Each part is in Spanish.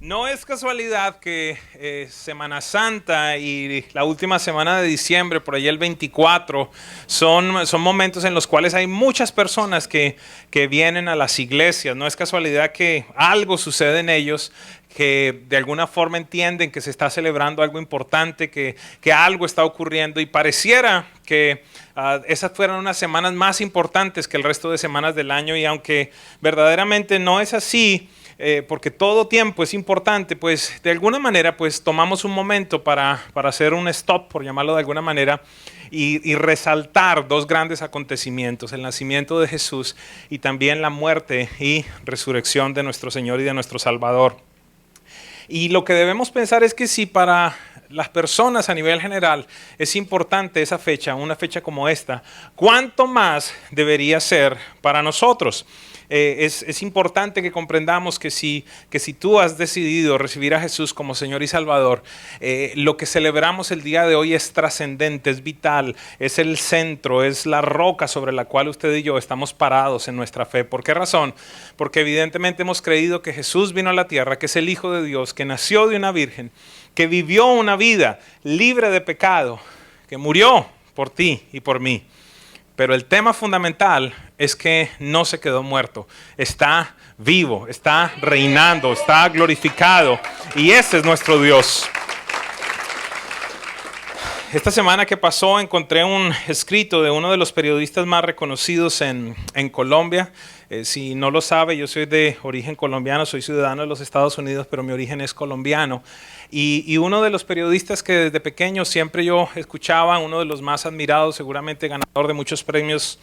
No es casualidad que Semana Santa y la última semana de diciembre, por ahí el 24, son momentos en los cuales hay muchas personas que vienen a las iglesias. No es casualidad que algo sucede en ellos, que de alguna forma entienden que se está celebrando algo importante, que algo está ocurriendo y pareciera que esas fueran unas semanas más importantes que el resto de semanas del año, y aunque verdaderamente no es así, porque todo tiempo es importante, pues de alguna manera pues tomamos un momento para hacer un stop, por llamarlo de alguna manera, y resaltar dos grandes acontecimientos: el nacimiento de Jesús y también la muerte y resurrección de nuestro Señor y de nuestro Salvador. Y lo que debemos pensar es que si para las personas a nivel general es importante esa fecha, una fecha como esta, ¿cuánto más debería ser para nosotros? Es importante que comprendamos que si tú has decidido recibir a Jesús como Señor y Salvador, lo que celebramos el día de hoy es trascendente, es vital, es el centro, es la roca sobre la cual usted y yo estamos parados en nuestra fe. ¿Por qué razón? Porque evidentemente hemos creído que Jesús vino a la tierra, que es el Hijo de Dios, que nació de una virgen, que vivió una vida libre de pecado, que murió por ti y por mí. Pero el tema fundamental es que no se quedó muerto, está vivo, está reinando, está glorificado, y ese es nuestro Dios. Esta semana que pasó encontré un escrito de uno de los periodistas más reconocidos en Colombia. Si no lo sabe, yo soy de origen colombiano, soy ciudadano de los Estados Unidos, pero mi origen es colombiano. Y uno de los periodistas que desde pequeño siempre yo escuchaba, uno de los más admirados, seguramente ganador de muchos premios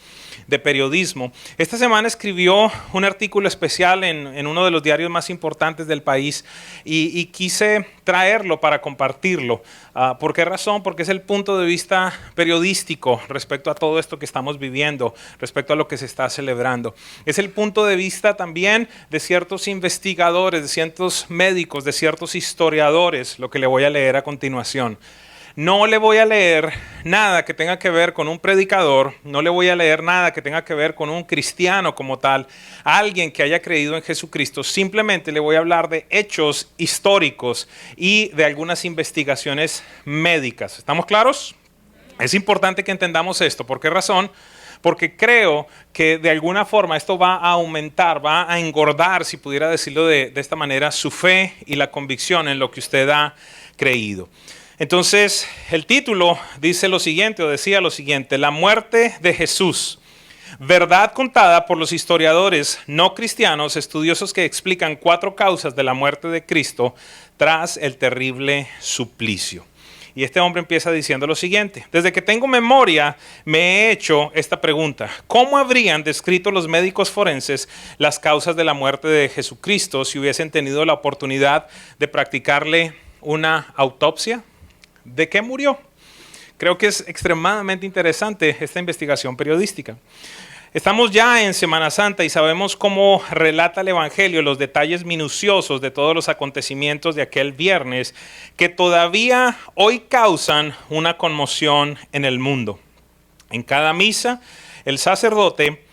de periodismo, esta semana escribió un artículo especial en uno de los diarios más importantes del país, y quise traerlo para compartirlo. ¿Por qué razón? Porque es el punto de vista periodístico respecto a todo esto que estamos viviendo, respecto a lo que se está celebrando. Es el punto de vista también de ciertos investigadores, de ciertos médicos, de ciertos historiadores, lo que le voy a leer a continuación. No le voy a leer nada que tenga que ver con un predicador, no le voy a leer nada que tenga que ver con un cristiano como tal, alguien que haya creído en Jesucristo. Simplemente le voy a hablar de hechos históricos y de algunas investigaciones médicas. ¿Estamos claros? Es importante que entendamos esto. ¿Por qué razón? Porque creo que de alguna forma esto va a aumentar, va a engordar, si pudiera decirlo de esta manera, su fe y la convicción en lo que usted ha creído. Entonces, el título dice lo siguiente, o decía lo siguiente: la muerte de Jesús. Verdad contada por los historiadores no cristianos, estudiosos que explican 4 causas de la muerte de Cristo tras el terrible suplicio. Y este hombre empieza diciendo lo siguiente: desde que tengo memoria me he hecho esta pregunta: ¿cómo habrían descrito los médicos forenses las causas de la muerte de Jesucristo si hubiesen tenido la oportunidad de practicarle una autopsia? ¿De qué murió? Creo que es extremadamente interesante esta investigación periodística. Estamos ya en Semana Santa y sabemos cómo relata el Evangelio los detalles minuciosos de todos los acontecimientos de aquel viernes, que todavía hoy causan una conmoción en el mundo. En cada misa, el sacerdote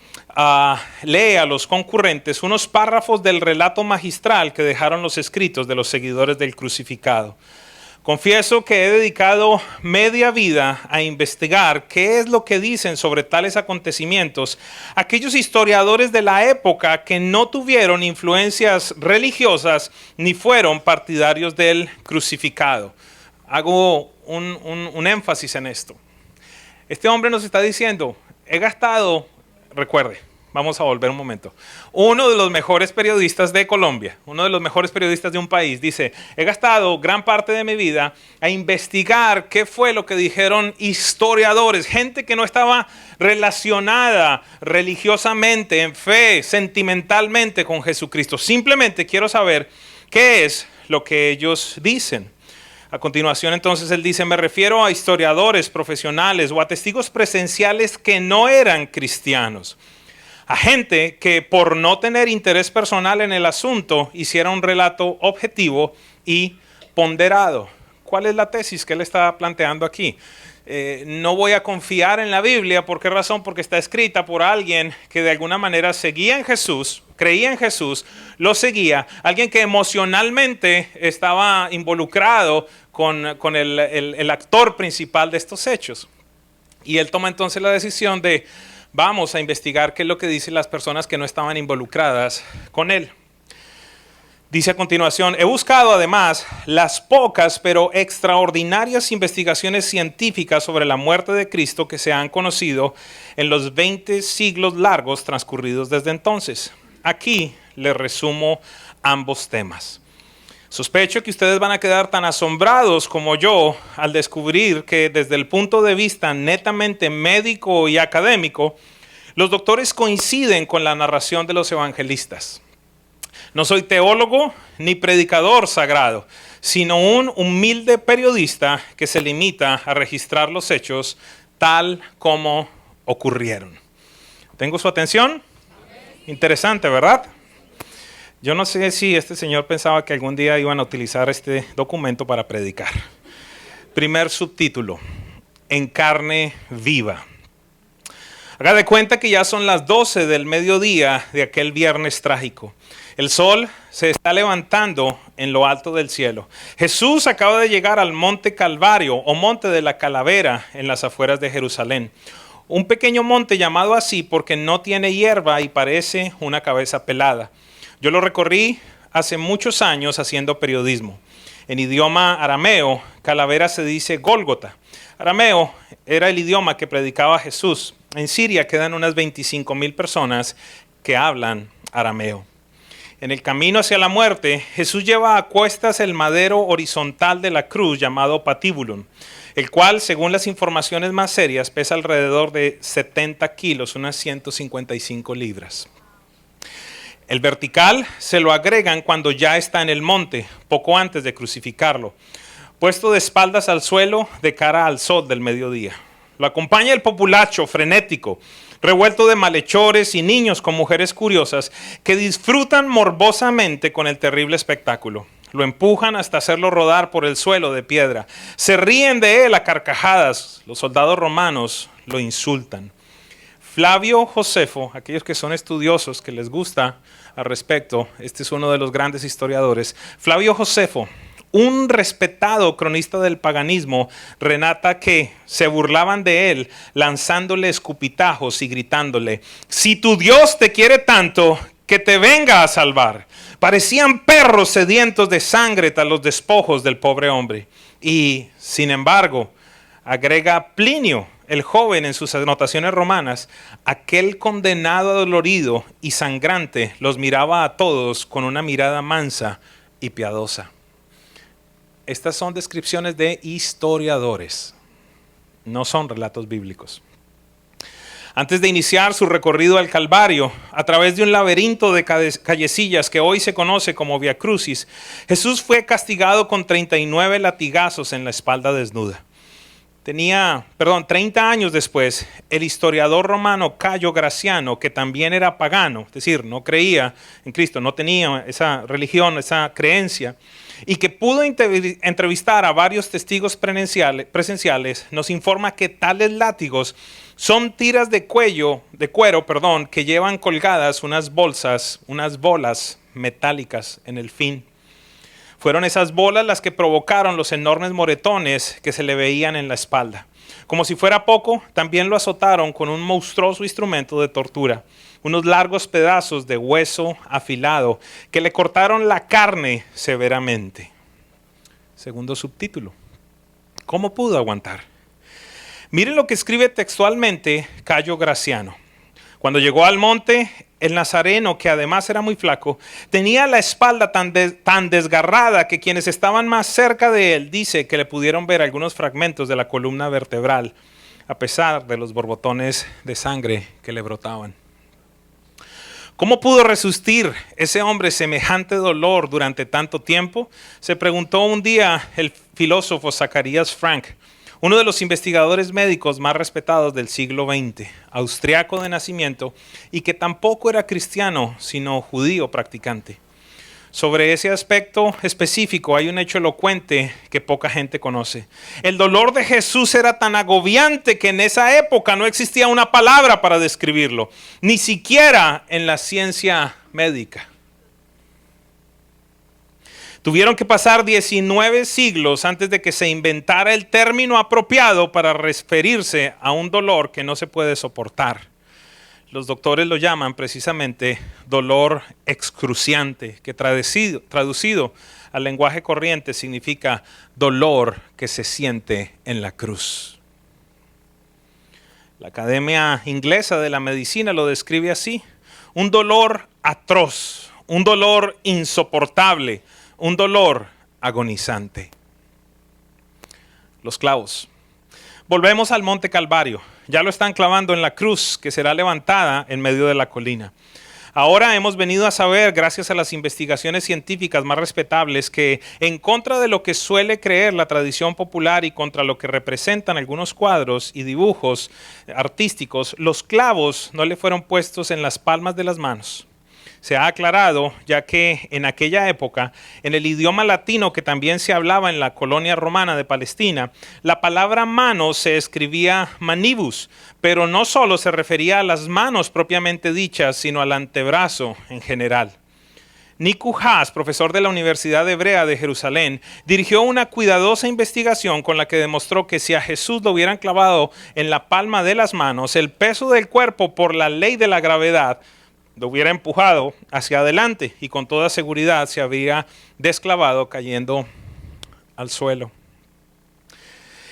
lee a los concurrentes unos párrafos del relato magistral que dejaron los escritos de los seguidores del crucificado. Confieso que he dedicado media vida a investigar qué es lo que dicen sobre tales acontecimientos aquellos historiadores de la época que no tuvieron influencias religiosas ni fueron partidarios del crucificado. Hago un énfasis en esto. Este hombre nos está diciendo: he gastado, recuerde, vamos a volver un momento. Uno de los mejores periodistas de Colombia, uno de los mejores periodistas de un país, dice: he gastado gran parte de mi vida a investigar qué fue lo que dijeron historiadores, gente que no estaba relacionada religiosamente, en fe, sentimentalmente con Jesucristo. Simplemente quiero saber qué es lo que ellos dicen. A continuación, entonces, él dice: me refiero a historiadores profesionales o a testigos presenciales que no eran cristianos. A gente que por no tener interés personal en el asunto hiciera un relato objetivo y ponderado. ¿Cuál es la tesis que él está planteando aquí? No voy a confiar en la Biblia. ¿Por qué razón? Porque está escrita por alguien que de alguna manera seguía en Jesús, creía en Jesús, lo seguía, alguien que emocionalmente estaba involucrado con el actor principal de estos hechos. Y él toma entonces la decisión de vamos a investigar qué es lo que dicen las personas que no estaban involucradas con él. Dice a continuación, he buscado además las pocas pero extraordinarias investigaciones científicas sobre la muerte de Cristo que se han conocido en los 20 siglos largos transcurridos desde entonces. Aquí les resumo ambos temas. Sospecho que ustedes van a quedar tan asombrados como yo al descubrir que desde el punto de vista netamente médico y académico, los doctores coinciden con la narración de los evangelistas. No soy teólogo ni predicador sagrado, sino un humilde periodista que se limita a registrar los hechos tal como ocurrieron. ¿Tengo su atención? Interesante, ¿verdad? Yo no sé si este señor pensaba que algún día iban a utilizar este documento para predicar. Primer subtítulo, en carne viva. Haga de cuenta que ya son las 12 del mediodía de aquel viernes trágico. El sol se está levantando en lo alto del cielo. Jesús acaba de llegar al monte Calvario o monte de la Calavera en las afueras de Jerusalén. Un pequeño monte llamado así porque no tiene hierba y parece una cabeza pelada. Yo lo recorrí hace muchos años haciendo periodismo. En idioma arameo, Calavera se dice Gólgota. Arameo era el idioma que predicaba Jesús. En Siria quedan unas 25,000 personas que hablan arameo. En el camino hacia la muerte, Jesús lleva a cuestas el madero horizontal de la cruz llamado patíbulum, el cual, según las informaciones más serias, pesa alrededor de 70 kilos, unas 155 libras. El vertical se lo agregan cuando ya está en el monte, poco antes de crucificarlo, puesto de espaldas al suelo de cara al sol del mediodía. Lo acompaña el populacho frenético, revuelto de malhechores y niños con mujeres curiosas que disfrutan morbosamente con el terrible espectáculo. Lo empujan hasta hacerlo rodar por el suelo de piedra. Se ríen de él a carcajadas. Los soldados romanos lo insultan. Flavio Josefo, aquellos que son estudiosos, que les gusta al respecto, este es uno de los grandes historiadores. Flavio Josefo, un respetado cronista del paganismo, relata que se burlaban de él lanzándole escupitajos y gritándole: si tu Dios te quiere tanto, que te venga a salvar. Parecían perros sedientos de sangre tras los despojos del pobre hombre. Y, sin embargo, agrega Plinio, el joven, en sus anotaciones romanas, aquel condenado adolorido y sangrante los miraba a todos con una mirada mansa y piadosa. Estas son descripciones de historiadores, no son relatos bíblicos. Antes de iniciar su recorrido al Calvario, a través de un laberinto de callecillas que hoy se conoce como Vía Crucis, Jesús fue castigado con 39 latigazos en la espalda desnuda. 30 años después, el historiador romano Cayo Graciano, que también era pagano, es decir, no creía en Cristo, no tenía esa religión, esa creencia, y que pudo entrevistar a varios testigos presenciales, nos informa que tales látigos son tiras de cuero, que llevan colgadas unas bolas metálicas en el fin. Fueron esas bolas las que provocaron los enormes moretones que se le veían en la espalda. Como si fuera poco, también lo azotaron con un monstruoso instrumento de tortura, unos largos pedazos de hueso afilado que le cortaron la carne severamente. Segundo subtítulo, ¿cómo pudo aguantar? Miren lo que escribe textualmente Cayo Graciano. Cuando llegó al monte, el nazareno, que además era muy flaco, tenía la espalda tan desgarrada que quienes estaban más cerca de él dice que le pudieron ver algunos fragmentos de la columna vertebral, a pesar de los borbotones de sangre que le brotaban. ¿Cómo pudo resistir ese hombre semejante dolor durante tanto tiempo? Se preguntó un día el filósofo Zacarías Frank, uno de los investigadores médicos más respetados del siglo XX, austriaco de nacimiento y que tampoco era cristiano, sino judío practicante. Sobre ese aspecto específico hay un hecho elocuente que poca gente conoce. El dolor de Jesús era tan agobiante que en esa época no existía una palabra para describirlo, ni siquiera en la ciencia médica. Tuvieron que pasar 19 siglos antes de que se inventara el término apropiado para referirse a un dolor que no se puede soportar. Los doctores lo llaman precisamente dolor excruciante, que traducido al lenguaje corriente significa dolor que se siente en la cruz. La Academia Inglesa de la Medicina lo describe así: un dolor atroz, un dolor insoportable, un dolor agonizante. Los clavos. Volvemos al Monte Calvario. Ya lo están clavando en la cruz que será levantada en medio de la colina. Ahora hemos venido a saber, gracias a las investigaciones científicas más respetables, que en contra de lo que suele creer la tradición popular y contra lo que representan algunos cuadros y dibujos artísticos, los clavos no le fueron puestos en las palmas de las manos. Se ha aclarado, ya que en aquella época, en el idioma latino que también se hablaba en la colonia romana de Palestina, la palabra mano se escribía manibus, pero no solo se refería a las manos propiamente dichas, sino al antebrazo en general. Niku Haas, profesor de la Universidad Hebrea de Jerusalén, dirigió una cuidadosa investigación con la que demostró que si a Jesús lo hubieran clavado en la palma de las manos, el peso del cuerpo por la ley de la gravedad lo hubiera empujado hacia adelante y con toda seguridad se habría desclavado cayendo al suelo.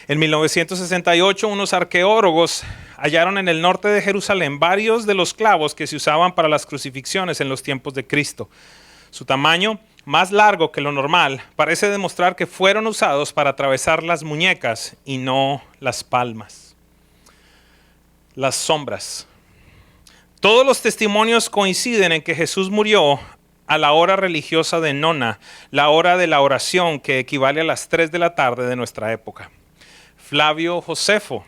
En 1968, unos arqueólogos hallaron en el norte de Jerusalén varios de los clavos que se usaban para las crucifixiones en los tiempos de Cristo. Su tamaño, más largo que lo normal, parece demostrar que fueron usados para atravesar las muñecas y no las palmas. Las sombras. Todos los testimonios coinciden en que Jesús murió a la hora religiosa de nona, la hora de la oración que equivale a las 3 de la tarde de nuestra época. Flavio Josefo,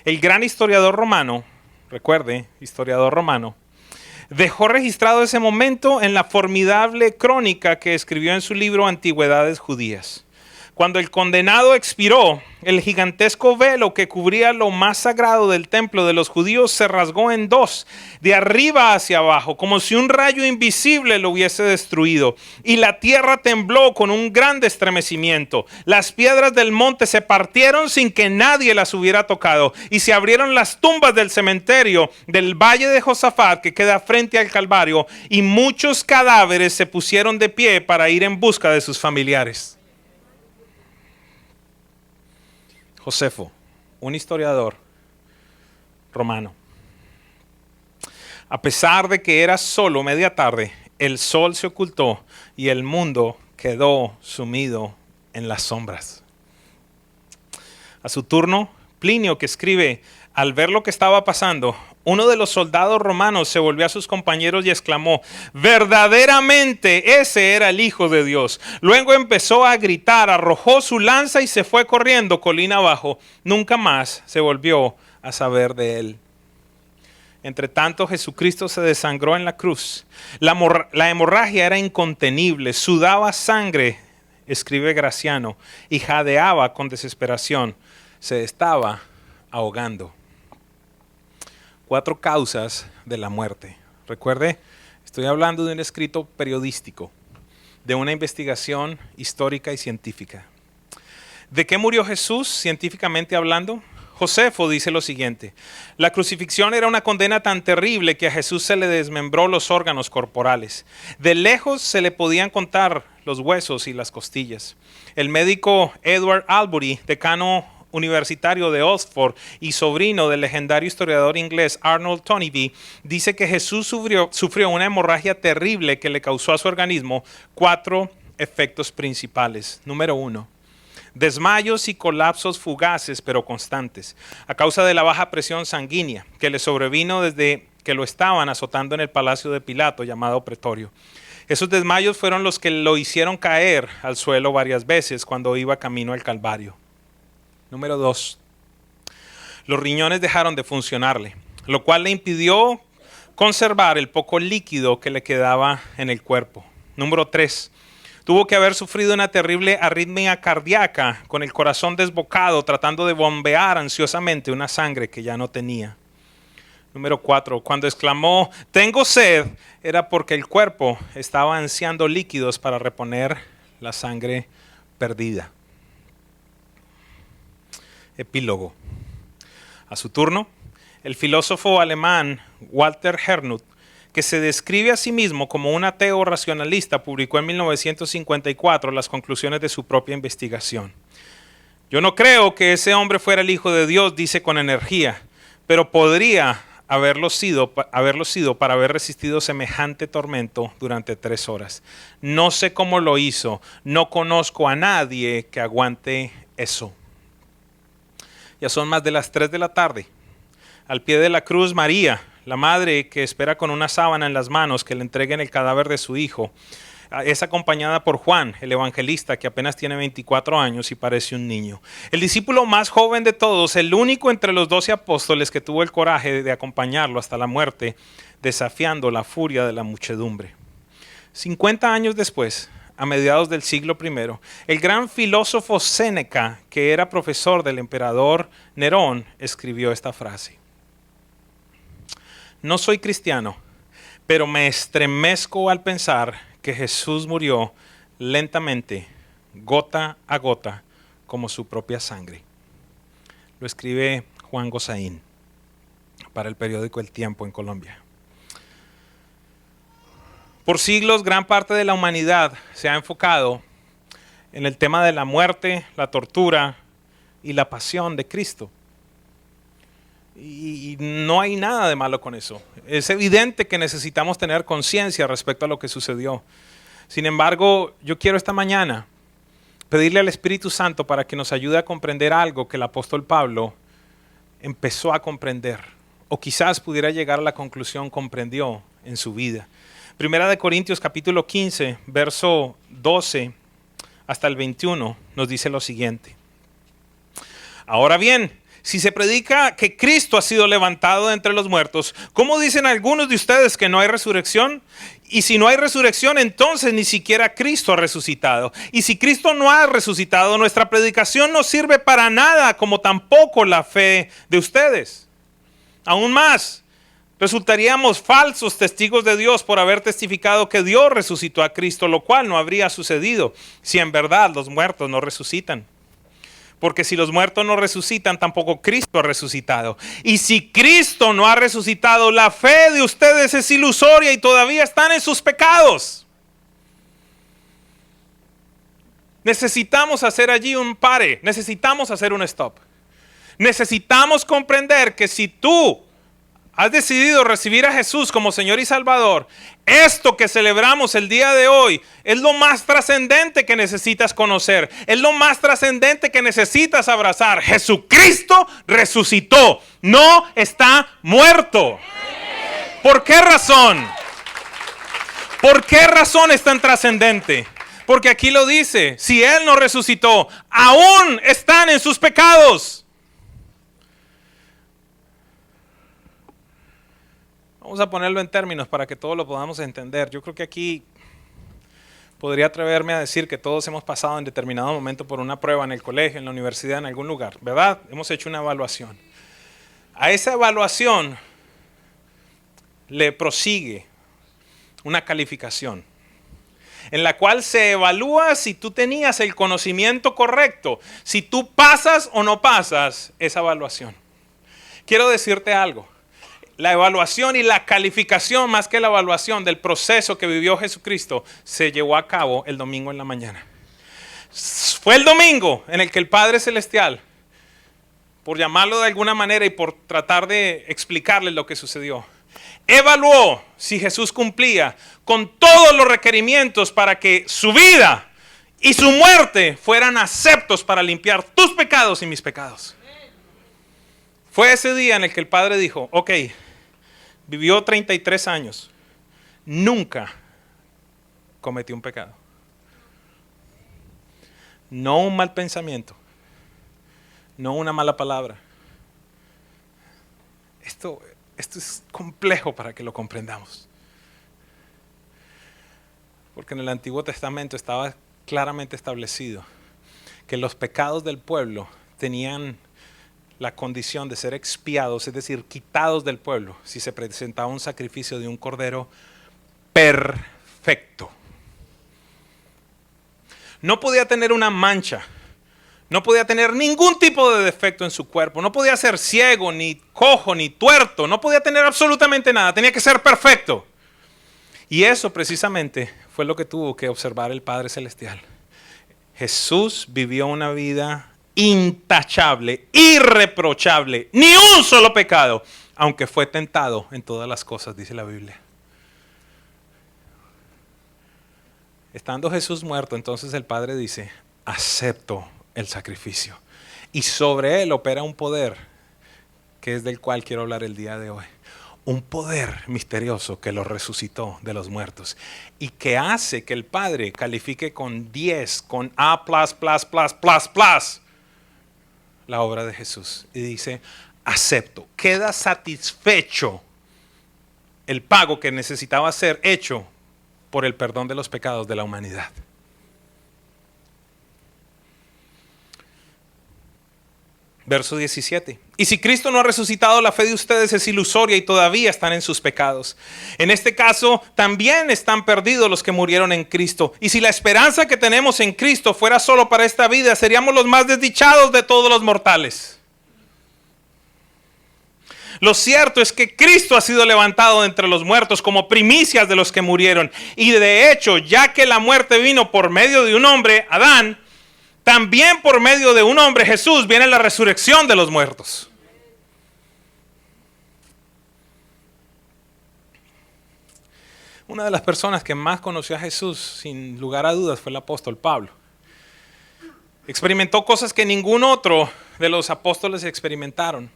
el gran historiador romano, recuerde, historiador romano, dejó registrado ese momento en la formidable crónica que escribió en su libro Antigüedades Judías. Cuando el condenado expiró, el gigantesco velo que cubría lo más sagrado del templo de los judíos se rasgó en dos, de arriba hacia abajo, como si un rayo invisible lo hubiese destruido. Y la tierra tembló con un gran estremecimiento. Las piedras del monte se partieron sin que nadie las hubiera tocado. Y se abrieron las tumbas del cementerio del valle de Josafat, que queda frente al Calvario, y muchos cadáveres se pusieron de pie para ir en busca de sus familiares. Josefo, un historiador romano. A pesar de que era solo media tarde, el sol se ocultó y el mundo quedó sumido en las sombras. A su turno, Plinio, que escribe: al ver lo que estaba pasando, uno de los soldados romanos se volvió a sus compañeros y exclamó: verdaderamente ese era el Hijo de Dios. Luego empezó a gritar, arrojó su lanza y se fue corriendo colina abajo. Nunca más se volvió a saber de él. Entre tanto, Jesucristo se desangró en la cruz. La hemorragia era incontenible, sudaba sangre, escribe Graciano, y jadeaba con desesperación. Se estaba ahogando. 4 causas de la muerte. Recuerde, estoy hablando de un escrito periodístico, de una investigación histórica y científica. ¿De qué murió Jesús, científicamente hablando? Josefo dice lo siguiente: la crucifixión era una condena tan terrible que a Jesús se le desmembró los órganos corporales. De lejos se le podían contar los huesos y las costillas. El médico Edward Albury, decano universitario de Oxford y sobrino del legendario historiador inglés Arnold Toynbee, dice que Jesús sufrió una hemorragia terrible que le causó a su organismo 4 efectos principales. Número 1. Desmayos y colapsos fugaces pero constantes, a causa de la baja presión sanguínea que le sobrevino desde que lo estaban azotando en el palacio de Pilato, llamado Pretorio. Esos desmayos fueron los que lo hicieron caer al suelo varias veces cuando iba camino al Calvario. Número 2. Los riñones dejaron de funcionarle, lo cual le impidió conservar el poco líquido que le quedaba en el cuerpo. Número 3. Tuvo que haber sufrido una terrible arritmia cardíaca, con el corazón desbocado, tratando de bombear ansiosamente una sangre que ya no tenía. Número 4, cuando exclamó, tengo sed, era porque el cuerpo estaba ansiando líquidos para reponer la sangre perdida. Epílogo. A su turno, el filósofo alemán Walter Herrnhut, que se describe a sí mismo como un ateo racionalista, publicó en 1954 las conclusiones de su propia investigación. Yo no creo que ese hombre fuera el Hijo de Dios, dice con energía, pero podría haberlo sido para haber resistido semejante tormento durante 3 horas. No sé cómo lo hizo, no conozco a nadie que aguante eso. Ya son más de las 3 de la tarde. Al pie de la cruz, María, la madre que espera con una sábana en las manos que le entreguen el cadáver de su hijo, es acompañada por Juan, el evangelista, que apenas tiene 24 años y parece un niño. El discípulo más joven de todos, el único entre los 12 apóstoles que tuvo el coraje de acompañarlo hasta la muerte, desafiando la furia de la muchedumbre. 50 años después, a mediados del siglo I, el gran filósofo Séneca, que era profesor del emperador Nerón, escribió esta frase. No soy cristiano, pero me estremezco al pensar que Jesús murió lentamente, gota a gota, como su propia sangre. Lo escribe Juan Gosaín para el periódico El Tiempo en Colombia. Por siglos, gran parte de la humanidad se ha enfocado en el tema de la muerte, la tortura y la pasión de Cristo. Y no hay nada de malo con eso. Es evidente que necesitamos tener conciencia respecto a lo que sucedió. Sin embargo, yo quiero esta mañana pedirle al Espíritu Santo para que nos ayude a comprender algo que el apóstol Pablo empezó a comprender, o quizás pudiera llegar a la conclusión comprendió en su vida. Primera de Corintios capítulo 15, verso 12 hasta el 21 nos dice lo siguiente. Ahora bien, si se predica que Cristo ha sido levantado de entre los muertos, ¿cómo dicen algunos de ustedes que no hay resurrección? Y si no hay resurrección, entonces ni siquiera Cristo ha resucitado. Y si Cristo no ha resucitado, nuestra predicación no sirve para nada, como tampoco la fe de ustedes. Aún más, resultaríamos falsos testigos de Dios por haber testificado que Dios resucitó a Cristo, lo cual no habría sucedido si en verdad los muertos no resucitan. Porque si los muertos no resucitan, tampoco Cristo ha resucitado. Y si Cristo no ha resucitado, la fe de ustedes es ilusoria y todavía están en sus pecados. Necesitamos hacer allí un pare, necesitamos hacer un stop. Necesitamos comprender que si tú has decidido recibir a Jesús como Señor y Salvador, esto que celebramos el día de hoy es lo más trascendente que necesitas conocer. Es lo más trascendente que necesitas abrazar. Jesucristo resucitó. No está muerto. ¿Por qué razón? ¿Por qué razón es tan trascendente? Porque aquí lo dice. Si Él no resucitó, aún están en sus pecados. Vamos a ponerlo en términos para que todos lo podamos entender. Yo creo que aquí podría atreverme a decir que todos hemos pasado en determinado momento por una prueba en el colegio, en la universidad, en algún lugar, ¿verdad? Hemos hecho una evaluación. A esa evaluación le prosigue una calificación en la cual se evalúa si tú tenías el conocimiento correcto, si tú pasas o no pasas esa evaluación. Quiero decirte algo. La evaluación y la calificación, más que la evaluación del proceso que vivió Jesucristo, se llevó a cabo el domingo en la mañana. Fue el domingo en el que el Padre Celestial, por llamarlo de alguna manera y por tratar de explicarles lo que sucedió, evaluó si Jesús cumplía con todos los requerimientos para que su vida y su muerte fueran aceptos para limpiar tus pecados y mis pecados. Fue ese día en el que el Padre dijo, ok, vivió 33 años, nunca cometió un pecado. No un mal pensamiento, no una mala palabra. Esto es complejo para que lo comprendamos. Porque en el Antiguo Testamento estaba claramente establecido que los pecados del pueblo tenían la condición de ser expiados, es decir, quitados del pueblo, si se presentaba un sacrificio de un cordero perfecto. No podía tener una mancha, no podía tener ningún tipo de defecto en su cuerpo, no podía ser ciego, ni cojo, ni tuerto, no podía tener absolutamente nada, tenía que ser perfecto. Y eso precisamente fue lo que tuvo que observar el Padre Celestial. Jesús vivió una vida intachable, irreprochable, ni un solo pecado, aunque fue tentado en todas las cosas, dice la Biblia. Estando Jesús muerto, entonces el Padre dice, acepto el sacrificio. Y sobre él opera un poder, que es del cual quiero hablar el día de hoy. Un poder misterioso que lo resucitó de los muertos y que hace que el Padre califique con 10, con A+++++, la obra de Jesús. Y dice, acepto, queda satisfecho el pago que necesitaba ser hecho por el perdón de los pecados de la humanidad. Verso 17. Y si Cristo no ha resucitado, la fe de ustedes es ilusoria y todavía están en sus pecados. En este caso, también están perdidos los que murieron en Cristo. Y si la esperanza que tenemos en Cristo fuera solo para esta vida, seríamos los más desdichados de todos los mortales. Lo cierto es que Cristo ha sido levantado de entre los muertos como primicias de los que murieron. Y de hecho, ya que la muerte vino por medio de un hombre, Adán, también por medio de un hombre, Jesús, viene la resurrección de los muertos. Una de las personas que más conoció a Jesús, sin lugar a dudas, fue el apóstol Pablo. Experimentó cosas que ningún otro de los apóstoles experimentaron.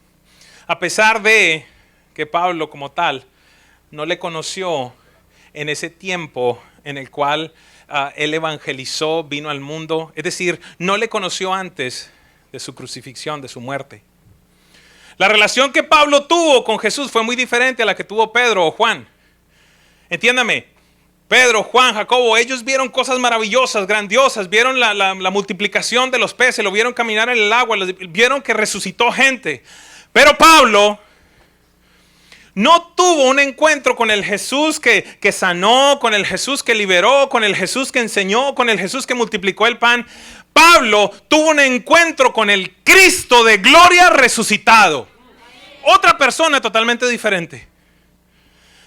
A pesar de que Pablo como tal no le conoció en ese tiempo en el cual él evangelizó, vino al mundo. Es decir, no le conoció antes de su crucifixión, de su muerte. La relación que Pablo tuvo con Jesús fue muy diferente a la que tuvo Pedro o Juan. Entiéndame, Pedro, Juan, Jacobo, ellos vieron cosas maravillosas, grandiosas, vieron la multiplicación de los peces, lo vieron caminar en el agua, vieron que resucitó gente. Pero Pablo no tuvo un encuentro con el Jesús que sanó, con el Jesús que liberó, con el Jesús que enseñó, con el Jesús que multiplicó el pan. Pablo tuvo un encuentro con el Cristo de gloria resucitado. Otra persona totalmente diferente.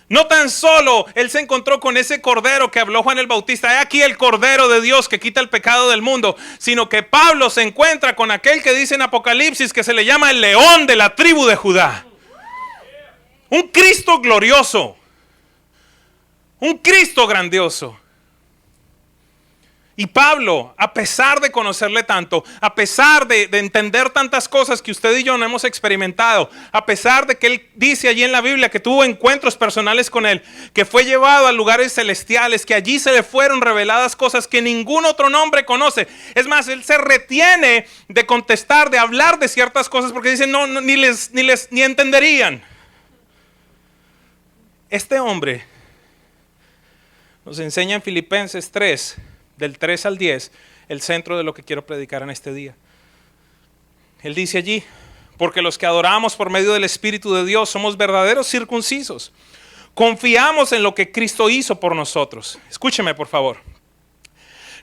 No tan solo él se encontró con ese cordero que habló Juan el Bautista, he aquí el cordero de Dios que quita el pecado del mundo, sino que Pablo se encuentra con aquel que dice en Apocalipsis que se le llama el león de la tribu de Judá. Un Cristo glorioso, un Cristo grandioso. Y Pablo, a pesar de conocerle tanto, a pesar de entender tantas cosas que usted y yo no hemos experimentado, a pesar de que él dice allí en la Biblia que tuvo encuentros personales con él, que fue llevado a lugares celestiales, que allí se le fueron reveladas cosas que ningún otro hombre conoce. Es más, él se retiene de contestar, de hablar de ciertas cosas porque dice ni entenderían. Este hombre nos enseña en Filipenses 3, del 3 al 10, el centro de lo que quiero predicar en este día. Él dice allí, porque los que adoramos por medio del Espíritu de Dios somos verdaderos circuncisos. Confiamos en lo que Cristo hizo por nosotros. Escúcheme, por favor.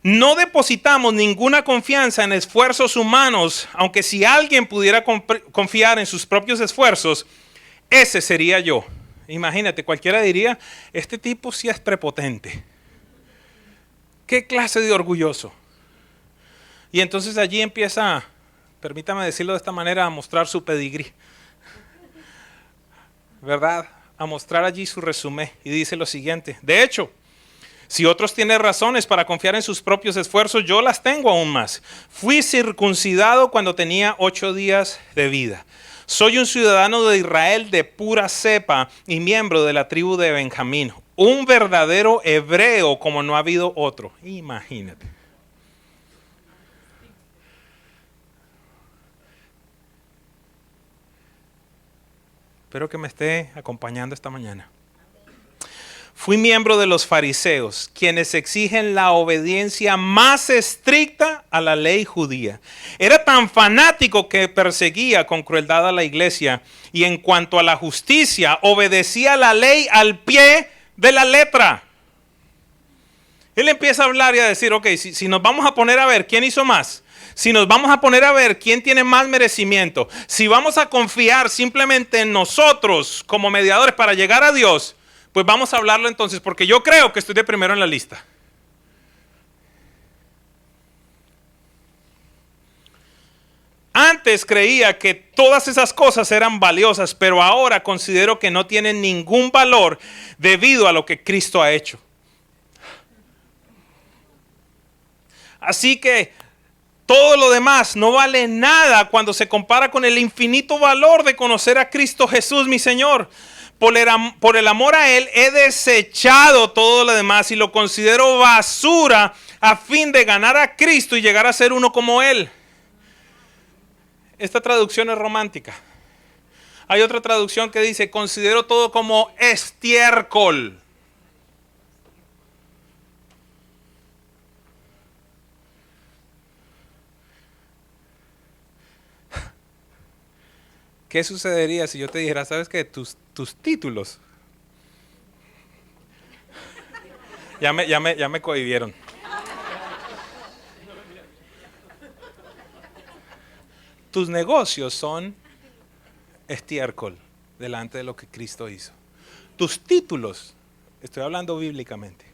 No depositamos ninguna confianza en esfuerzos humanos, aunque si alguien pudiera confiar en sus propios esfuerzos, ese sería yo. Imagínate, cualquiera diría, este tipo sí es prepotente. ¿Qué clase de orgulloso? Y entonces allí empieza, permítame decirlo de esta manera, a mostrar su pedigrí. ¿Verdad? A mostrar allí su resumen. Y dice lo siguiente, de hecho, si otros tienen razones para confiar en sus propios esfuerzos, yo las tengo aún más. Fui circuncidado cuando tenía 8 días de vida. Soy un ciudadano de Israel de pura cepa y miembro de la tribu de Benjamín. Un verdadero hebreo como no ha habido otro. Imagínate. Espero que me esté acompañando esta mañana. Fui miembro de los fariseos, quienes exigen la obediencia más estricta a la ley judía. Era tan fanático que perseguía con crueldad a la iglesia y en cuanto a la justicia, obedecía la ley al pie de la letra. Él empieza a hablar y a decir, ok, si nos vamos a poner a ver quién hizo más, si nos vamos a poner a ver quién tiene más merecimiento, si vamos a confiar simplemente en nosotros como mediadores para llegar a Dios, pues vamos a hablarlo entonces, porque yo creo que estoy de primero en la lista. Antes creía que todas esas cosas eran valiosas, pero ahora considero que no tienen ningún valor debido a lo que Cristo ha hecho. Así que todo lo demás no vale nada cuando se compara con el infinito valor de conocer a Cristo Jesús, mi Señor. Por el amor a Él he desechado todo lo demás y lo considero basura a fin de ganar a Cristo y llegar a ser uno como Él. Esta traducción es romántica. Hay otra traducción que dice, considero todo como estiércol. ¿Qué sucedería si yo te dijera, sabes qué? Tus títulos ya me cohibieron. Tus negocios son estiércol delante de lo que Cristo hizo. Tus títulos, estoy hablando bíblicamente.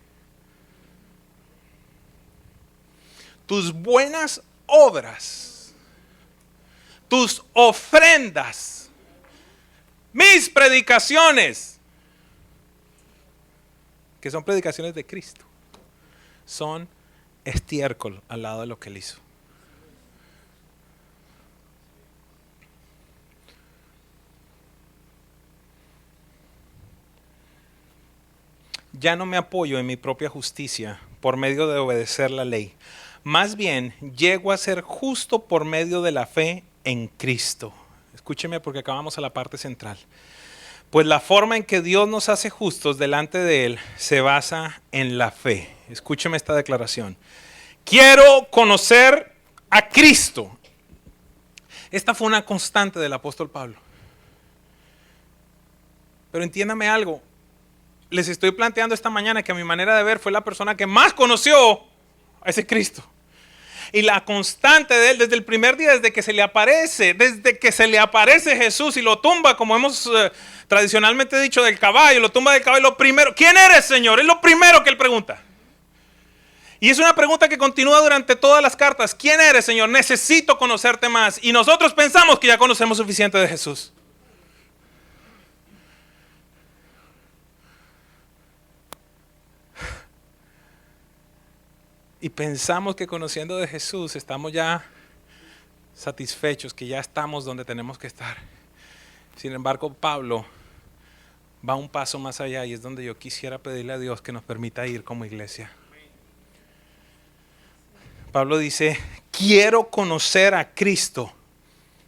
Tus buenas obras, tus ofrendas, mis predicaciones, que son predicaciones de Cristo, son estiércol al lado de lo que Él hizo. Ya no me apoyo en mi propia justicia por medio de obedecer la ley. Más bien, llego a ser justo por medio de la fe en Cristo. Escúcheme porque acá vamos a la parte central. Pues la forma en que Dios nos hace justos delante de Él se basa en la fe. Escúcheme esta declaración. Quiero conocer a Cristo. Esta fue una constante del apóstol Pablo. Pero entiéndame algo. Les estoy planteando esta mañana que a mi manera de ver fue la persona que más conoció a ese Cristo. Y la constante de él desde el primer día, desde que se le aparece Jesús y lo tumba, como hemos tradicionalmente dicho, del caballo, lo tumba del caballo, lo primero, ¿quién eres, Señor? Es lo primero que él pregunta. Y es una pregunta que continúa durante todas las cartas. ¿Quién eres, Señor? Necesito conocerte más. Y nosotros pensamos que ya conocemos suficiente de Jesús. Y pensamos que conociendo de Jesús estamos ya satisfechos, que ya estamos donde tenemos que estar. Sin embargo, Pablo va un paso más allá y es donde yo quisiera pedirle a Dios que nos permita ir como iglesia. Pablo dice, quiero conocer a Cristo,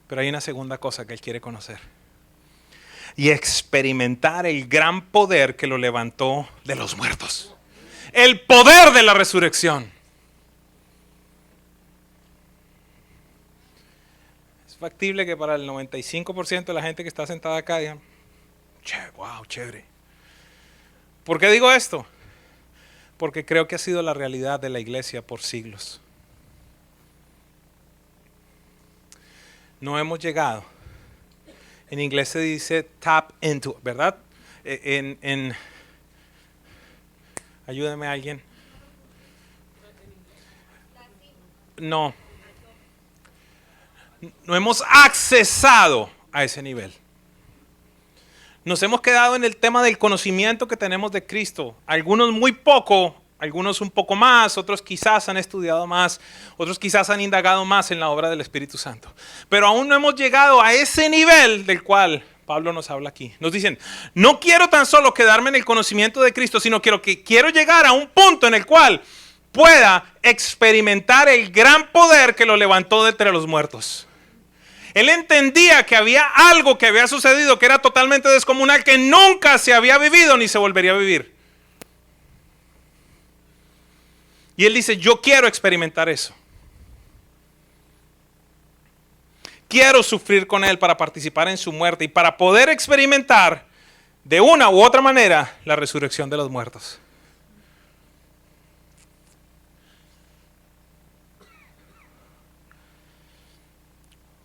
pero hay una segunda cosa que él quiere conocer. Y experimentar el gran poder que lo levantó de los muertos. El poder de la resurrección. Factible que para el 95% de la gente que está sentada acá digan, wow, chévere. ¿Por qué digo esto? Porque creo que ha sido la realidad de la iglesia por siglos. No hemos llegado. En inglés se dice tap into, ¿verdad? Ayúdame a alguien. No hemos accesado a ese nivel. Nos hemos quedado en el tema del conocimiento que tenemos de Cristo. Algunos muy poco, algunos un poco más, otros quizás han estudiado más, otros quizás han indagado más en la obra del Espíritu Santo. Pero aún no hemos llegado a ese nivel del cual Pablo nos habla aquí. Nos dicen, no quiero tan solo quedarme en el conocimiento de Cristo, sino quiero llegar a un punto en el cual pueda experimentar el gran poder que lo levantó de entre los muertos. Él entendía que había algo que había sucedido que era totalmente descomunal, que nunca se había vivido ni se volvería a vivir. Y él dice, yo quiero experimentar eso. Quiero sufrir con él para participar en su muerte y para poder experimentar de una u otra manera la resurrección de los muertos.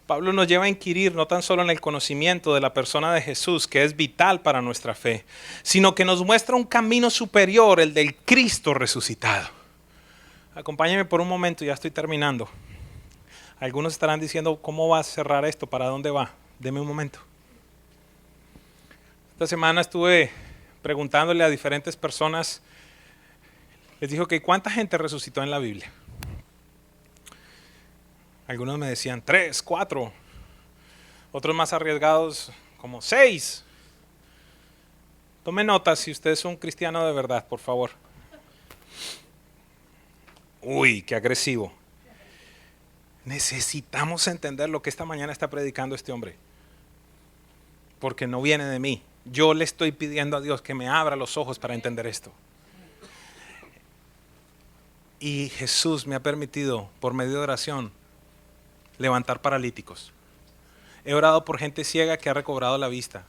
Pablo nos lleva a inquirir no tan solo en el conocimiento de la persona de Jesús, que es vital para nuestra fe, sino que nos muestra un camino superior, el del Cristo resucitado. Acompáñenme por un momento, ya estoy terminando. Algunos estarán diciendo, ¿cómo va a cerrar esto? ¿Para dónde va? Deme un momento. Esta semana estuve preguntándole a diferentes personas, les dijo que ¿cuánta gente resucitó en la Biblia? Algunos me decían 3, 4, otros más arriesgados como 6. Tome nota si usted es un cristiano de verdad, por favor. Uy, qué agresivo. Necesitamos entender lo que esta mañana está predicando este hombre. Porque no viene de mí. Yo le estoy pidiendo a Dios que me abra los ojos para entender esto. Y Jesús me ha permitido, por medio de oración, levantar paralíticos. He orado por gente ciega que ha recobrado la vista.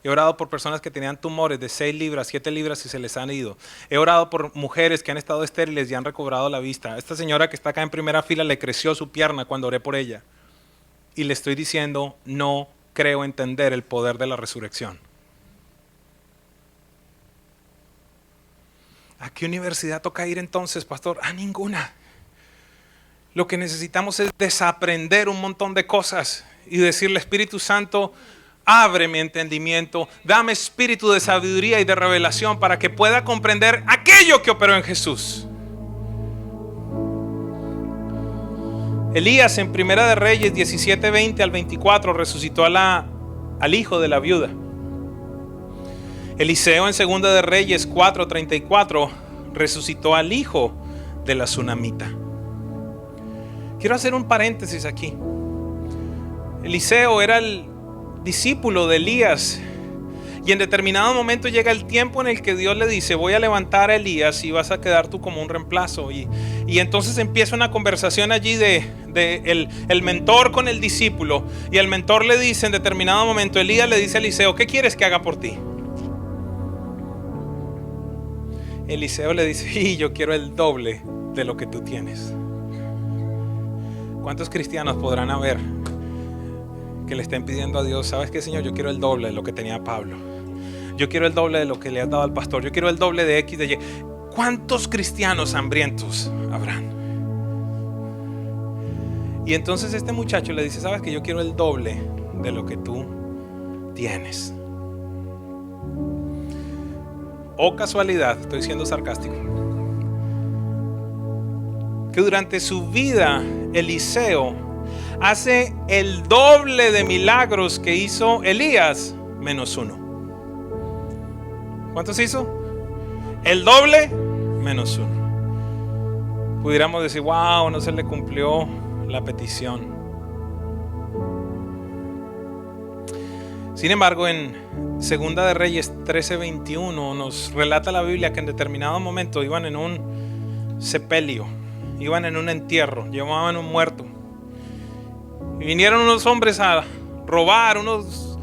He orado por personas que tenían tumores de 6 libras, 7 libras y se les han ido. He orado por mujeres que han estado estériles y han recobrado la vista. Esta señora que está acá en primera fila le creció su pierna cuando oré por ella. Y le estoy diciendo, no creo entender el poder de la resurrección. ¿A qué universidad toca ir entonces, pastor? A ninguna. Lo que necesitamos es desaprender un montón de cosas y decirle, Espíritu Santo, abre mi entendimiento, dame espíritu de sabiduría y de revelación para que pueda comprender aquello que operó en Jesús. Elías en Primera de Reyes 17:20 al 24 resucitó al hijo de la viuda. Eliseo en Segunda de Reyes 4:34 resucitó al hijo de la tsunamita. Quiero hacer un paréntesis aquí. Eliseo era el discípulo de Elías y en determinado momento llega el tiempo en el que Dios le dice, voy a levantar a Elías y vas a quedar tú como un reemplazo. Y entonces empieza una conversación allí de el mentor con el discípulo, y el mentor le dice en determinado momento, Elías le dice a Eliseo, ¿qué quieres que haga por ti? Eliseo le dice, yo quiero el doble de lo que tú tienes. ¿Cuántos cristianos podrán haber que le estén pidiendo a Dios, sabes qué, Señor, yo quiero el doble de lo que tenía Pablo, yo quiero el doble de lo que le has dado al pastor, yo quiero el doble de X, de Y? ¿Cuántos cristianos hambrientos habrán? Y entonces este muchacho le dice, sabes que yo quiero el doble de lo que tú tienes. O casualidad, estoy siendo sarcástico, que durante su vida Eliseo hace el doble de milagros que hizo Elías menos 1. ¿Cuántos hizo? El doble menos 1. Pudiéramos decir, wow, no se le cumplió la petición. Sin embargo, en Segunda de Reyes 13:21 nos relata la Biblia que en determinado momento iban en un sepelio, iban en un entierro, llevaban un muerto. Y vinieron unos hombres a robar, unos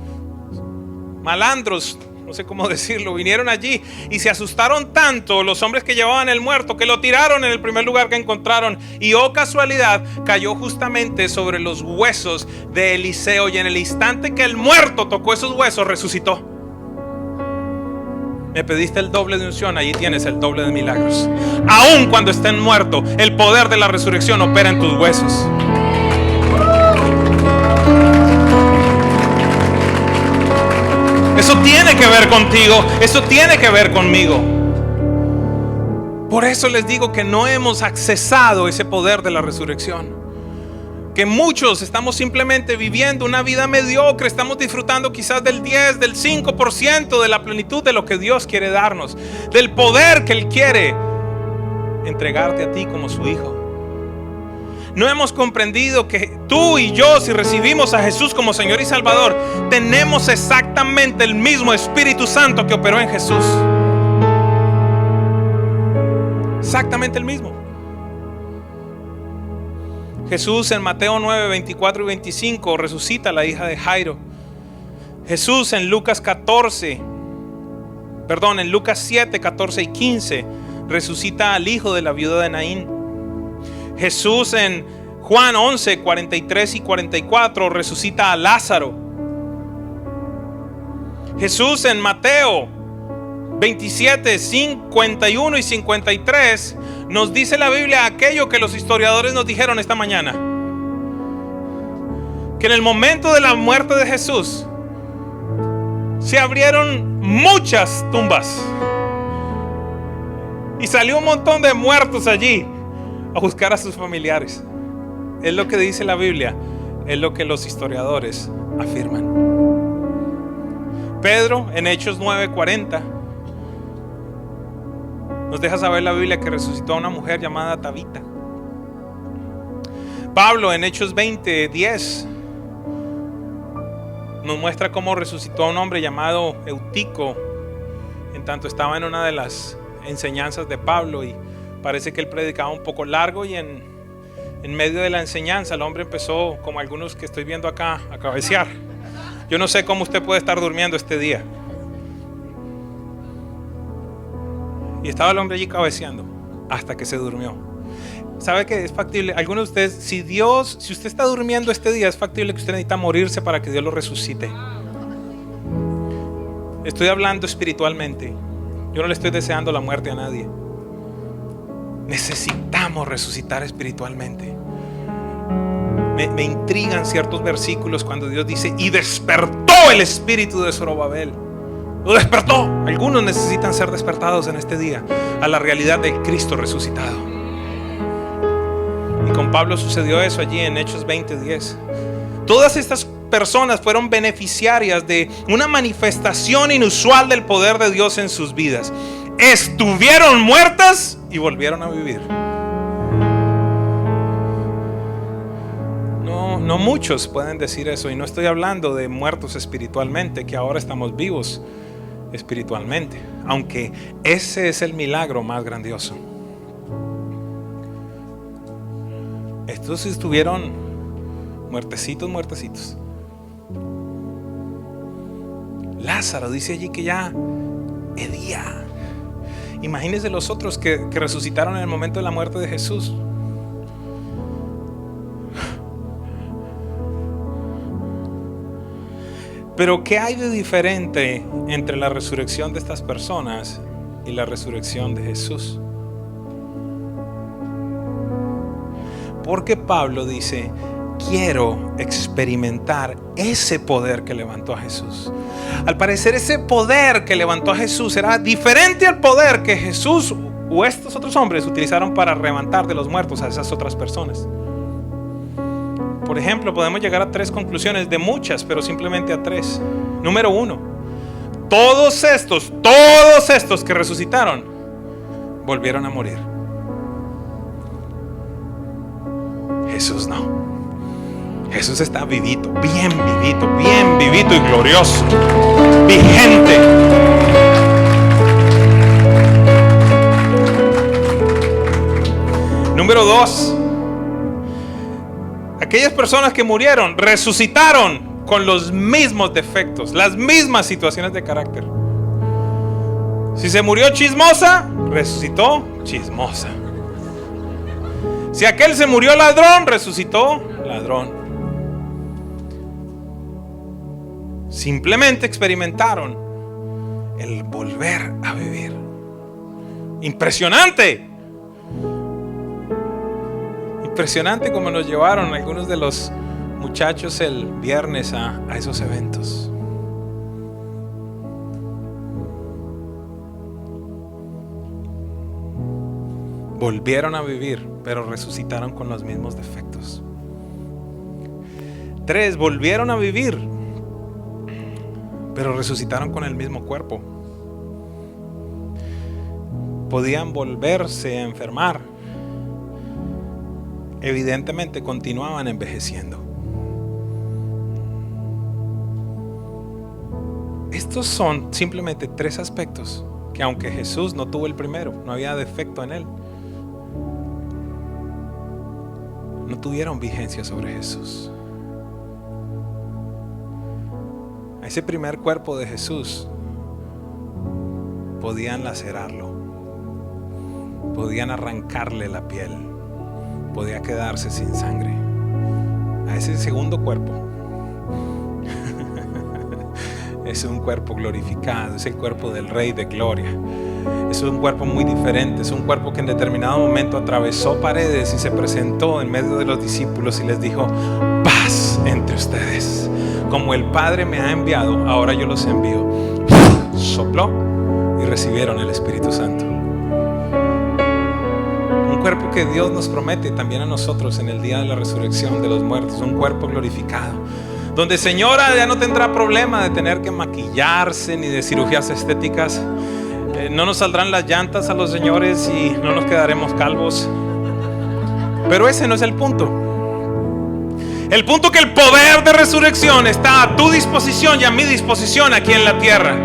malandros, no sé cómo decirlo, vinieron allí y se asustaron tanto los hombres que llevaban el muerto que lo tiraron en el primer lugar que encontraron, y oh casualidad cayó justamente sobre los huesos de Eliseo, y en el instante que el muerto tocó esos huesos resucitó. Me pediste el doble de unción, allí tienes el doble de milagros. Aun cuando estén muertos, el poder de la resurrección opera en tus huesos. Eso tiene que ver contigo, eso tiene que ver conmigo. Por eso les digo que no hemos accesado ese poder de la resurrección. Que muchos estamos simplemente viviendo una vida mediocre, estamos disfrutando quizás del 10, del 5% de la plenitud de lo que Dios quiere darnos, del poder que Él quiere entregarte a ti como su hijo. No hemos comprendido que tú y yo, si recibimos a Jesús como Señor y Salvador, tenemos exactamente el mismo Espíritu Santo que operó en Jesús. Exactamente el mismo. Jesús en Mateo 9, 24 y 25 resucita a la hija de Jairo. Jesús en Lucas 7, 14 y 15 resucita al hijo de la viuda de Naín. Jesús en Juan 11, 43 y 44 resucita a Lázaro. Jesús en Mateo 27, 51 y 53 nos dice la Biblia aquello que los historiadores nos dijeron esta mañana: que en el momento de la muerte de Jesús se abrieron muchas tumbas y salió un montón de muertos allí a buscar a sus familiares. Es lo que dice la Biblia, es lo que los historiadores afirman. Pedro en Hechos 9:40 nos deja saber la Biblia que resucitó a una mujer llamada Tabita. Pablo en Hechos 20:10 nos muestra cómo resucitó a un hombre llamado Eutico, en tanto estaba en una de las enseñanzas de Pablo, y parece que él predicaba un poco largo, y en medio de la enseñanza el hombre empezó, como algunos que estoy viendo acá, a cabecear. Yo no sé cómo usted puede estar durmiendo este día. Y estaba el hombre allí cabeceando hasta que se durmió. ¿Sabe que es factible? Algunos de ustedes, si usted está durmiendo este día, es factible que usted necesita morirse para que Dios lo resucite. Estoy hablando espiritualmente. Yo no le estoy deseando la muerte a nadie. Necesitamos resucitar espiritualmente. Me intrigan ciertos versículos cuando Dios dice: y despertó el espíritu de Zorobabel. Lo despertó. Algunos necesitan ser despertados en este día a la realidad del Cristo resucitado. Y con Pablo sucedió eso allí en Hechos 20:10. Todas estas personas fueron beneficiarias de una manifestación inusual del poder de Dios en sus vidas. Estuvieron muertas y volvieron a vivir. No muchos pueden decir eso, y no estoy hablando de muertos espiritualmente, que ahora estamos vivos espiritualmente, aunque ese es el milagro más grandioso. Estos estuvieron muertecitos. Lázaro dice allí que ya hedía. Imagínense los otros que resucitaron en el momento de la muerte de Jesús. Pero ¿qué hay de diferente entre la resurrección de estas personas y la resurrección de Jesús? Porque Pablo dice: quiero experimentar ese poder que levantó a Jesús. Al parecer ese poder que levantó a Jesús era diferente al poder que Jesús o estos otros hombres utilizaron para levantar de los muertos a esas otras personas. Por ejemplo, podemos llegar a 3 conclusiones, de muchas, pero simplemente a 3. Número 1, todos estos que resucitaron volvieron a morir. Jesús no. Jesús está vivito, bien vivito y glorioso, vigente. Número 2, aquellas personas que murieron resucitaron con los mismos defectos, las mismas situaciones de carácter. Si se murió chismosa, resucitó chismosa. Si aquel se murió ladrón, resucitó ladrón. Simplemente experimentaron el volver a vivir. Impresionante. Impresionante como nos llevaron algunos de los muchachos el viernes a esos eventos. Volvieron a vivir, pero resucitaron con los mismos defectos. 3, volvieron a vivir, pero resucitaron con el mismo cuerpo. Podían volverse a enfermar. Evidentemente continuaban envejeciendo. Estos son simplemente 3 aspectos que, aunque Jesús no tuvo el primero, no había defecto en él, no tuvieron vigencia sobre Jesús. A ese primer cuerpo de Jesús podían lacerarlo, podían arrancarle la piel, podía quedarse sin sangre. A ese segundo cuerpo es un cuerpo glorificado, es el cuerpo del Rey de Gloria. Es un cuerpo muy diferente, es un cuerpo que en determinado momento atravesó paredes y se presentó en medio de los discípulos y les dijo: paz entre ustedes. Como el Padre me ha enviado, ahora yo los envío. Sopló y recibieron el Espíritu Santo. Un cuerpo que Dios nos promete también a nosotros en el día de la resurrección de los muertos. Un cuerpo glorificado, donde señora ya no tendrá problema de tener que maquillarse ni de cirugías estéticas. No nos saldrán las llantas a los señores y no nos quedaremos calvos. Pero ese no es el punto. El punto es que el poder de resurrección está a tu disposición y a mi disposición aquí en la tierra.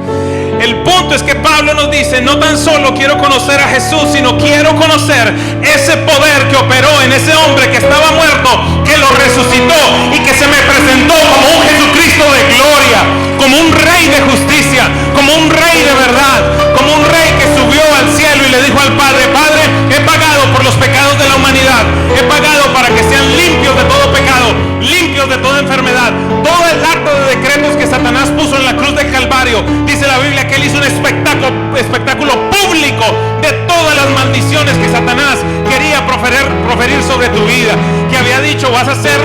El punto es que Pablo nos dice: no tan solo quiero conocer a Jesús, sino quiero conocer ese poder que operó en ese hombre que estaba muerto, que lo resucitó y que se me presentó como un Jesucristo de gloria, como un Rey de justicia, como un Rey de verdad, como un Rey que subió al cielo y le dijo al Padre: Padre, he pagado por los pecados de la humanidad, he pagado para que sean limpios de todo pecado, limpios de toda enfermedad. Todo el acto de decretos que Satanás puso en la cruz del Calvario, dice la Biblia que él hizo un espectáculo público de todas las maldiciones que Satanás quería proferir sobre tu vida, que había dicho: vas a ser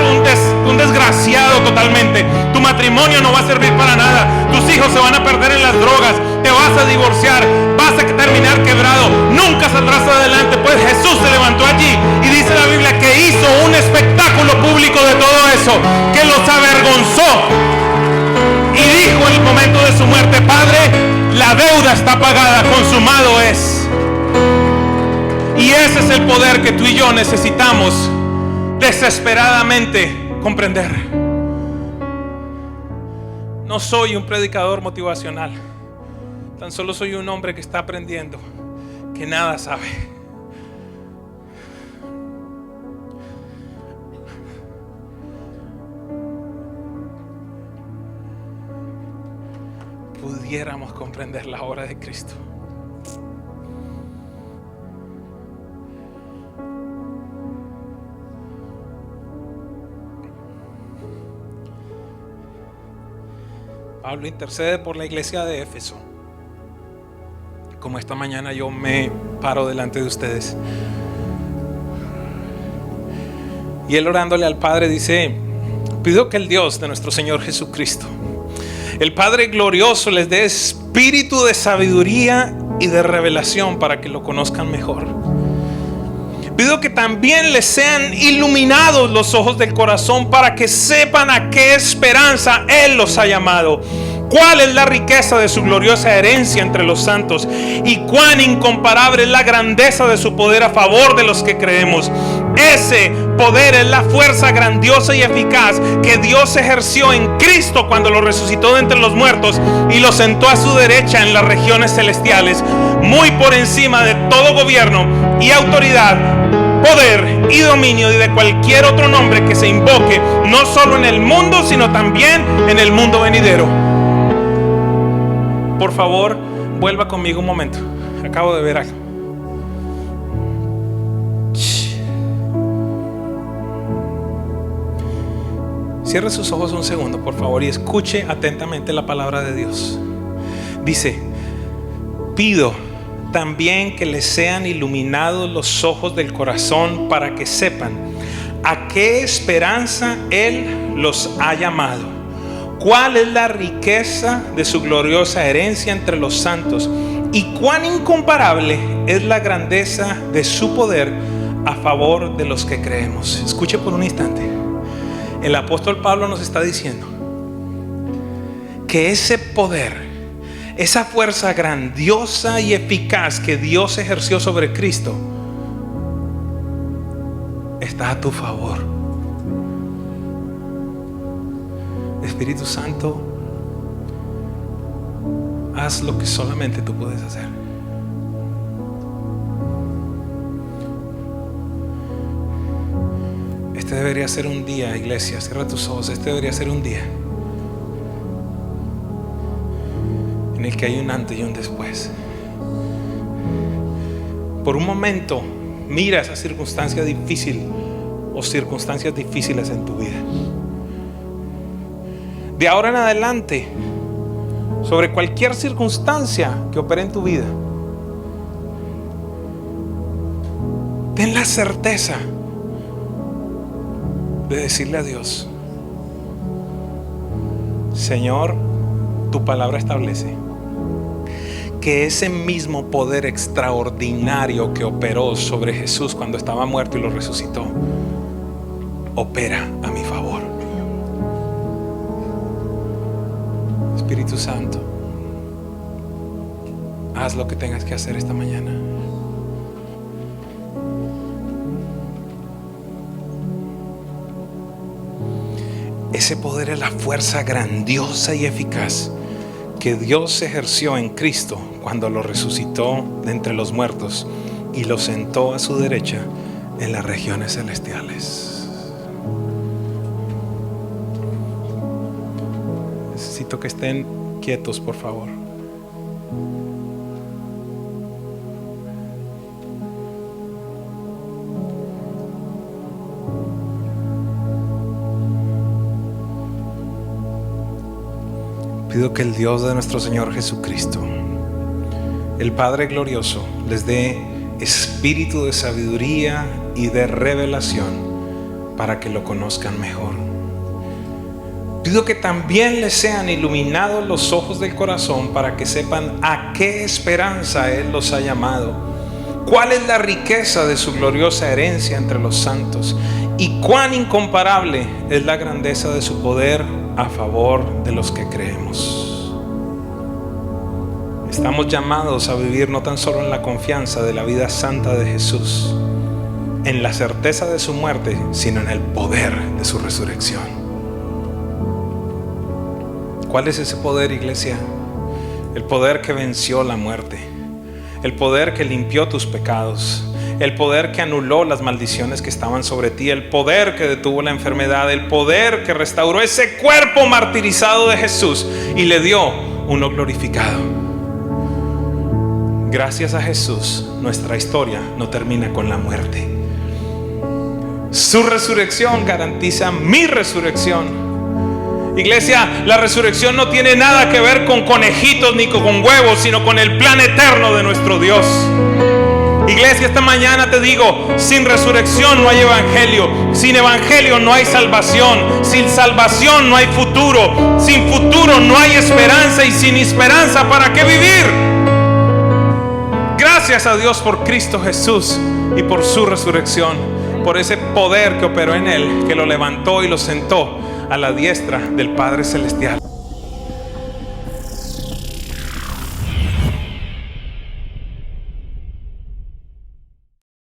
un desgraciado totalmente, tu matrimonio no va a servir para nada, tus hijos se van a perder en las drogas, te vas a divorciar, vas a terminar quebrado, nunca saldrás adelante. Pues Jesús se levantó allí y dice la Biblia que hizo un espectáculo público de todo eso, que los avergonzó, y dijo en el momento de su muerte: Padre, la deuda está pagada, consumado es. Y ese es el poder que tú y yo necesitamos desesperadamente comprender. No soy un predicador motivacional, tan solo soy un hombre que está aprendiendo, que nada sabe. Pudiéramos comprender la obra de Cristo. Pablo intercede por la iglesia de Éfeso. Como esta mañana yo me paro delante de ustedes, y él, orándole al Padre, dice: pido que el Dios de nuestro Señor Jesucristo, el Padre glorioso, les dé espíritu de sabiduría y de revelación para que lo conozcan mejor. Pido que también les sean iluminados los ojos del corazón para que sepan a qué esperanza Él los ha llamado, cuál es la riqueza de su gloriosa herencia entre los santos y cuán incomparable es la grandeza de su poder a favor de los que creemos. Ese poder es la fuerza grandiosa y eficaz que Dios ejerció en Cristo cuando lo resucitó de entre los muertos y lo sentó a su derecha en las regiones celestiales, muy por encima de todo gobierno y autoridad, poder y dominio y de cualquier otro nombre que se invoque, no solo en el mundo, sino también en el mundo venidero. Por favor, vuelva conmigo un momento. Acabo de ver algo. Cierre sus ojos un segundo, por favor, y escuche atentamente la palabra de Dios. Dice: pido también que les sean iluminados los ojos del corazón para que sepan a qué esperanza Él los ha llamado, cuál es la riqueza de su gloriosa herencia entre los santos y cuán incomparable es la grandeza de su poder a favor de los que creemos. Escuche por un instante. El apóstol Pablo nos está diciendo que ese poder, esa fuerza grandiosa y eficaz que Dios ejerció sobre Cristo, está a tu favor. Espíritu Santo, haz lo que solamente tú puedes hacer. Este Este debería ser un día, iglesia, cierra tus ojos. Este debería ser un día en el que hay un antes y un después. Por un momento, mira esa circunstancia difícil o circunstancias difíciles en tu vida. De ahora en adelante, sobre cualquier circunstancia que opere en tu vida, ten la certeza de decirle a Dios: Señor, tu palabra establece que ese mismo poder extraordinario que operó sobre Jesús cuando estaba muerto y lo resucitó, opera a mi favor. Espíritu Santo, haz lo que tengas que hacer esta mañana. Ese poder es la fuerza grandiosa y eficaz que Dios ejerció en Cristo cuando lo resucitó de entre los muertos y lo sentó a su derecha en las regiones celestiales. Necesito que estén quietos, por favor. Pido que el Dios de nuestro Señor Jesucristo, el Padre glorioso, les dé espíritu de sabiduría y de revelación para que lo conozcan mejor. Pido que también les sean iluminados los ojos del corazón para que sepan a qué esperanza Él los ha llamado, cuál es la riqueza de su gloriosa herencia entre los santos y cuán incomparable es la grandeza de su poder a favor de los que creemos. Estamos llamados a vivir no tan solo en la confianza de la vida santa de Jesús, en la certeza de su muerte, sino en el poder de su resurrección. ¿Cuál es ese poder, iglesia? El poder que venció la muerte, el poder que limpió tus pecados, el poder que anuló las maldiciones que estaban sobre ti, el poder que detuvo la enfermedad, el poder que restauró ese cuerpo martirizado de Jesús y le dio uno glorificado. Gracias a Jesús, nuestra historia no termina con la muerte. Su resurrección garantiza mi resurrección. Iglesia, la resurrección no tiene nada que ver con conejitos ni con huevos, sino con el plan eterno de nuestro Dios. Iglesia, esta mañana te digo, sin resurrección no hay evangelio, sin evangelio no hay salvación, sin salvación no hay futuro, sin futuro no hay esperanza y sin esperanza, ¿para qué vivir? Gracias a Dios por Cristo Jesús y por su resurrección, por ese poder que operó en Él, que lo levantó y lo sentó a la diestra del Padre Celestial.